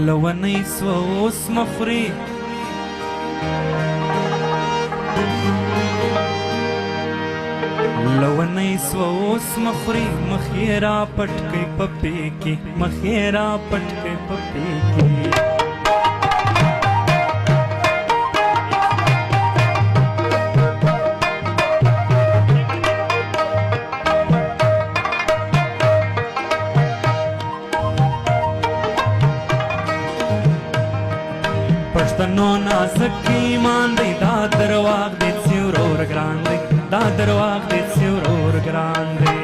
لونی سوه اوس مخوري لونی سوه اوس مخوري مخې را پټ کئ په پې کې مخې را پټ کئ په پې کې پښتنو نازک ایمان دی دا درواغ دی چې ورور ګران دی دا درواغ دی چې ورور ګران دی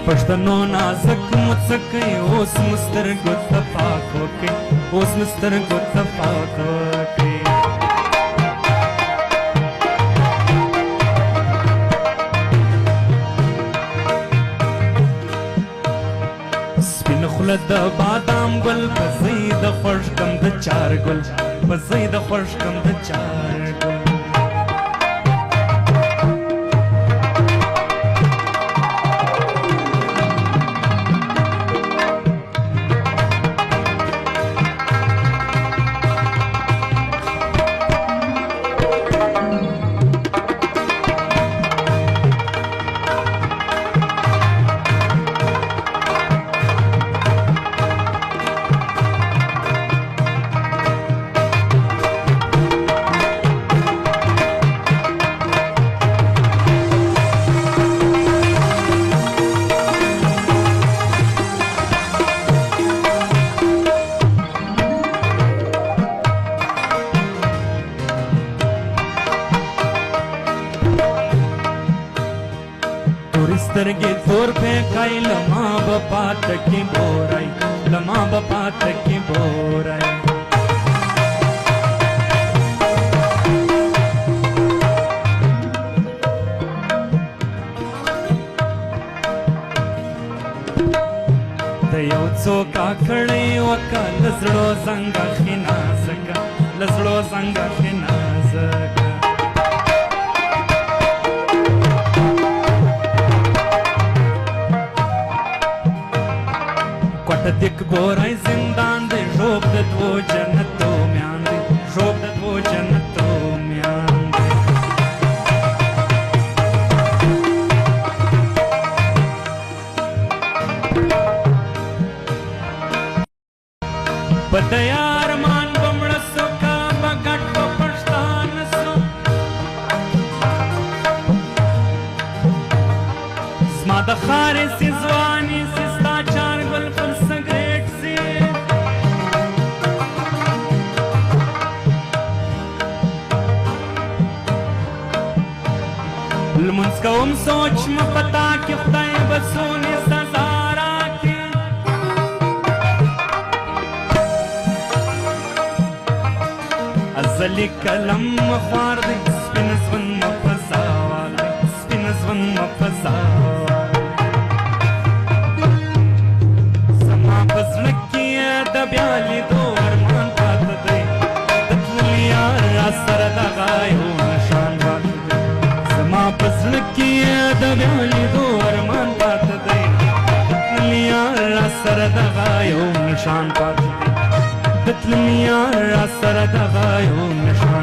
پښتنو نازک مڅکئ اوس مو سترګو ته پاک وکئ اوس مو سترګو ته پاک وکئ خوله د بادام ګل په ځای د خوږ کم د چار ګل په ځای د خوږ کم د چار ګل سترګې تور پېکای لما به پاته کې بورای لما به پاته کې بورای د یو څوک کړی وکه له زړو زنګه ښې نازکه له زړو زنګه ښې نازکه دک بورای زندان دی ژوب د دوو جنتو میان دی ژوب د دوو جنتو میان دی په د یار مان به مړه سو که به ګډ په پښتانه سو زما د ښارې سي ځواني سي ستا چار ګل پر سګرېټ سي لمونځ کوم سوچ مه پتا کې خدای به څونې سزا راکړي ازلي قلم مه خوار دی سپین ژوند مه فضا والی سپین ژوند مه فضا بیا لیدو ارمان پاته دی د تللي یار راسره دغه یو نشان پاته دی زما په زړه کې د بیا لیدو ارمان پاته دی د تللي یار راسره دغه یو نشان پاته دی د تللي یار راسره دغه یو نشان